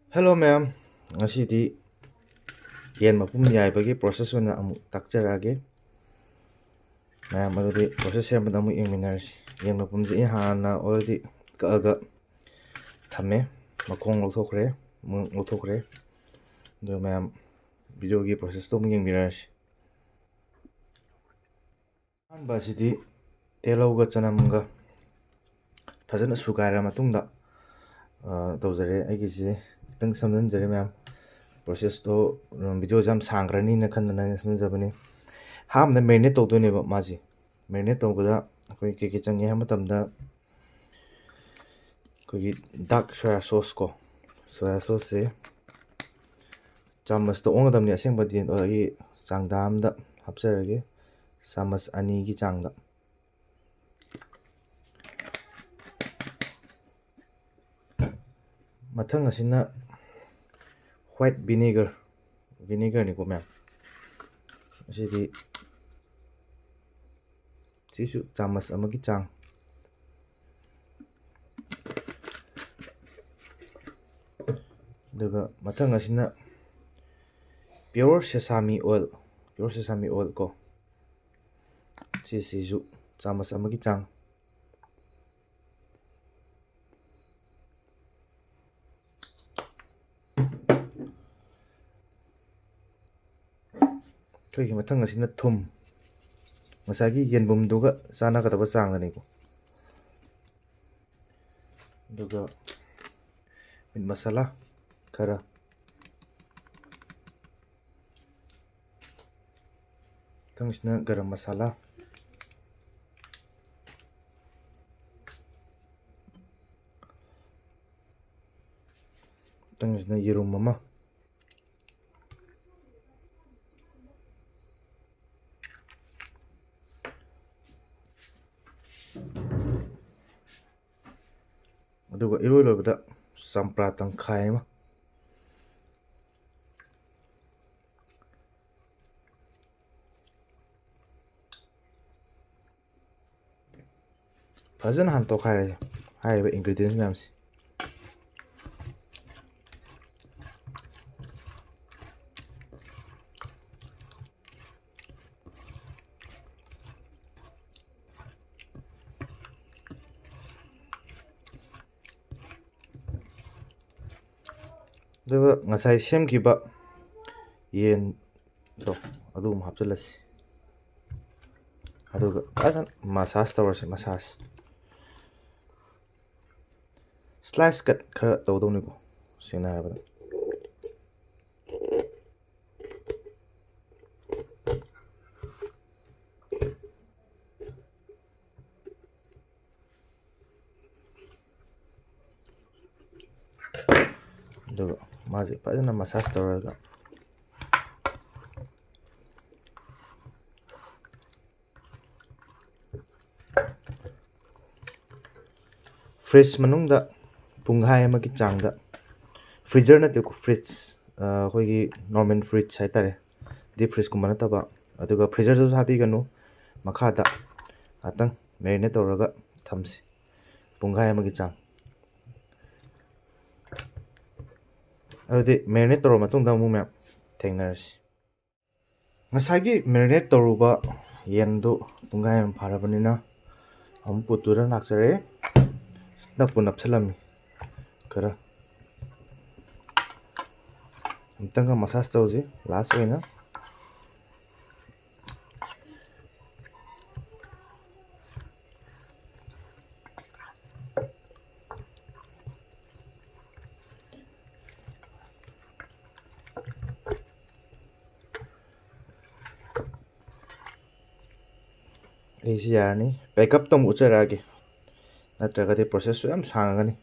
Hello ma'am, ngasidi yen mapum yaibagi process oina amuk takjarage. Ma'am adudi process sembada amuk yengminarsi. Yen mapumji hana already kaaga thame makong lawthokre, mung lawthokre. Do ma'am video gi process to amuk yengminarsi. Ahanba asidi telauga chanamga fajana sugaira matungda tawjare aigisi kitang samjanjare ma'am. Process to video jam sangrani na khandana samjabani. Hamna marinate tawdoneba maji. Marinate tawbada akoi keke changi ha matamda kogi dark soya sauce ko. Soya sauce se chamas to ongadamni asengba din agi changda amda hapjarage chamas ani gi changda. Mathang asina white vinegar ni ko ma'am. Asidi sisu chamas amagi chang. Daga mathang asina pure sesame oil ko. Sisu chamas amagi chang. Kogi mathang asina thum. Masagi yenbum duga sana kataba changani ko. Daga meat masala khara. Tangsina garam masala. Tangsina yerum mama. Aduga iroi loibada sampra tangkhai ma. Fajana han tokhaire haiba ingredients ma'am si. Daga ngasai semkiba yen do adum hapjalasi. Aduga fajana massage tawrasi massage. Slice cut khara tawdawni ko sena habada. Daga maji fajana massage tawraga fridge manungda punghai amagi changda freezer na te ko fridge hoigi normal fridge haitare deep fridge ko manataba aduga freezer jo habi ganu makhada atang marinate tawraga thamsi punghai amagi chang adudi marinate tawra matungda mu ma'am thengnarsi ngasagi marinate tawruba yendu punghai am pharabanina amu putura naksare napun napsalami kara amtanga massage tawji last oina easy yarani backup tam ucharage natragadi process yam sangani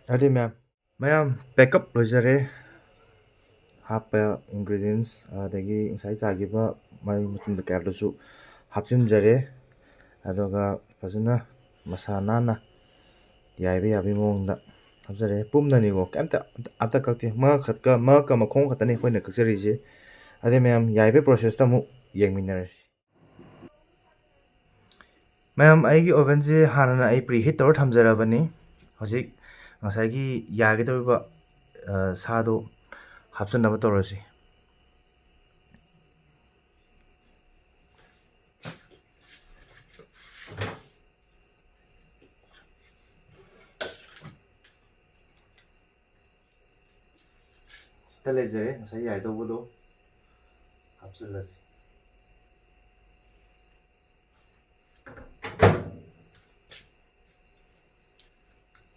adi ma'am backup lojare hapa ingredients adagi sai chagiba mai mutunda kardasu hapchinjare adoga fajana masana na yaibe yabi mongda hapjare pumnani go kamta ata kakti ma khatka ma ka makhong khatani hoina kakjari je ade ma'am yaibe process tamu yengminarsi ma'am aigi oven je hanana ai preheat tor thamjarabani hojik ꯉꯁꯥꯏꯒꯤ ꯌꯥꯒꯗꯧꯔꯤꯕ ꯁꯥꯗꯣ ꯍꯥꯞꯆꯟꯅꯕ ꯇꯧꯔꯁꯤ. ꯁꯤꯗ ꯂꯩꯖꯔꯦ ꯉꯁꯥꯏ ꯌꯥꯏꯗꯧꯕꯗꯣ ꯍꯥꯞꯆꯤꯜꯂꯁꯤ.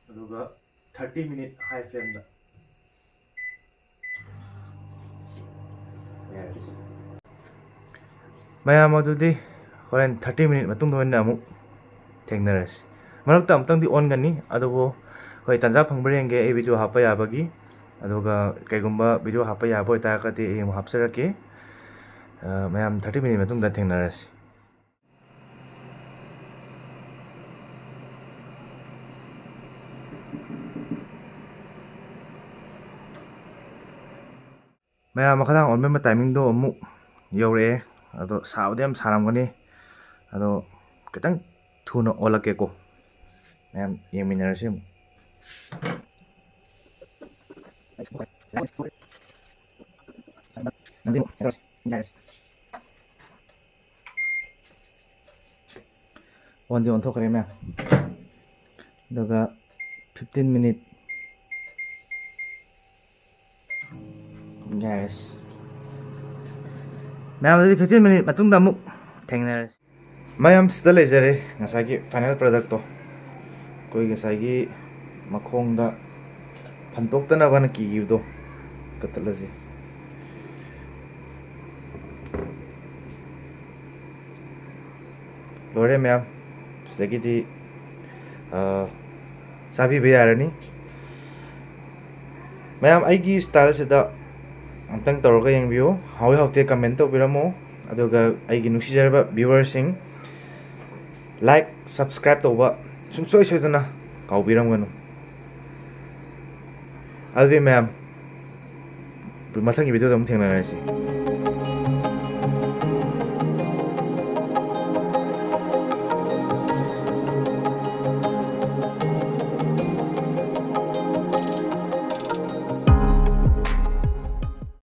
ꯑꯗꯨꯒ 30 minute high flame ꯗ ꯌꯥꯏꯔꯁꯤ. ꯃꯌꯥꯝ ꯑꯗꯨꯗꯤ ꯍꯣꯔꯦꯟ 30 minute ꯃꯇꯨꯡꯗ ꯑꯣꯏꯅ ꯑꯃꯨꯛ ꯊꯦꯡꯅꯔꯁꯤ. ꯃꯔꯛꯇ ꯑꯃꯨꯛꯇꯪꯗꯤ ꯑꯣꯟꯒꯅꯤ, ꯑꯗꯨꯕꯨ ꯍꯣꯏ ꯇꯟꯖꯥ ꯐꯪꯕ꯭ꯔꯥ ꯌꯦꯡꯒꯦ ꯑꯩ ꯚꯤꯗꯤꯑꯣ ꯍꯥꯞꯄ ꯌꯥꯕꯒꯤ. ꯑꯗꯨꯒ ꯀꯩꯒꯨꯝꯕ ꯚꯤꯗꯤꯑꯣ ꯍꯥꯞꯄ ꯌꯥꯕ ꯑꯣꯏꯇꯥꯔꯒꯗꯤ ꯑꯩ ꯑꯃꯨꯛ ꯍꯥꯞꯆꯔꯛꯀꯦ. ꯃꯌꯥꯝ 30 minute ꯃꯇꯨꯡꯗ ꯊꯦꯡꯅꯔꯁꯤ. ꯃꯌꯥꯝ ꯃꯈꯥꯗꯥꯡ ꯑꯣꯟꯕꯒꯤ ꯇꯥꯏꯃꯤꯡꯗꯣ ꯑꯃꯨꯛ ꯌꯧꯔꯛꯑꯦ. ꯑꯗꯣ ꯁꯥꯕꯗꯤ ꯌꯥꯝ ꯁꯥꯔꯝꯒꯅꯤ. ꯑꯗꯣ ꯈꯤꯇꯪ ꯊꯨꯅ ꯑꯣꯜꯂꯛꯀꯦꯀꯣ. ꯃꯌꯥꯝ ꯌꯦꯡꯃꯤꯟꯅꯔꯁꯤ ꯑꯃꯨꯛ. ꯑꯣꯟꯗꯤ ꯑꯣꯟꯊꯣꯛꯈ꯭ꯔꯦ ꯃꯌꯥꯝ. ꯑꯗꯨꯒ 15 minute ꯌꯥꯏꯔꯁꯤ. ꯃꯌꯥꯝ ꯑꯗꯨꯗꯤ 15 minute ꯃꯇꯨꯡꯗ ꯑꯃꯨꯛ ꯊꯦꯡꯅꯔꯁꯤ. ꯃꯌꯥꯝ ꯁꯤꯗ ꯂꯩꯖꯔꯦ ꯉꯁꯥꯏꯒꯤ ꯐꯥꯏꯅꯦꯜ ꯄ꯭ꯔꯗꯛꯇꯣ. ꯑꯩꯈꯣꯏ ꯉꯁꯥꯏꯒꯤ ꯃꯈꯣꯡꯗ ꯐꯟꯗꯣꯛꯇꯅꯕꯅ ꯀꯤꯈꯤꯕꯗꯣ ꯀꯛꯊꯠꯂꯁꯤ. ꯂꯣꯏꯔꯦ ꯃꯌꯥꯝ. ꯁꯤꯗꯒꯤꯗꯤ ꯆꯥꯕꯤꯕ ꯌꯥꯔꯅꯤ. ꯃꯌꯥꯝ ꯑꯩꯒꯤ ꯁ꯭ꯇꯥꯏꯜꯁꯤꯗ ꯑꯝꯇꯪ ꯇꯧꯔꯒ ꯌꯦꯡꯕꯤꯌꯨ. ꯍꯥꯎꯏ ꯍꯥꯎꯇꯦ ꯀꯃꯦꯟ ꯇꯧꯕꯤꯔꯝꯃꯣ. ꯑꯗꯨꯒ ꯑꯩꯒꯤ ꯅꯨꯡꯁꯤꯖꯔꯕ ꯚ꯭ꯌꯨꯋꯔꯁꯤꯡ, ꯂꯥꯏꯛ ꯁꯕꯁꯀ꯭ꯔꯥꯏꯕ ꯇꯧꯕ ꯁꯨꯡꯁꯣꯏ ꯁꯣꯏꯗꯅ ꯀꯥꯎꯕꯤꯔꯝꯒꯅꯨ. ꯑꯗꯨꯗꯤ ꯃꯌꯥꯝ ꯃꯊꯪꯒꯤ ꯚꯤꯗꯤꯑꯣꯗ ꯑꯃꯨꯛ ꯊꯦꯡꯅꯔꯁꯤ.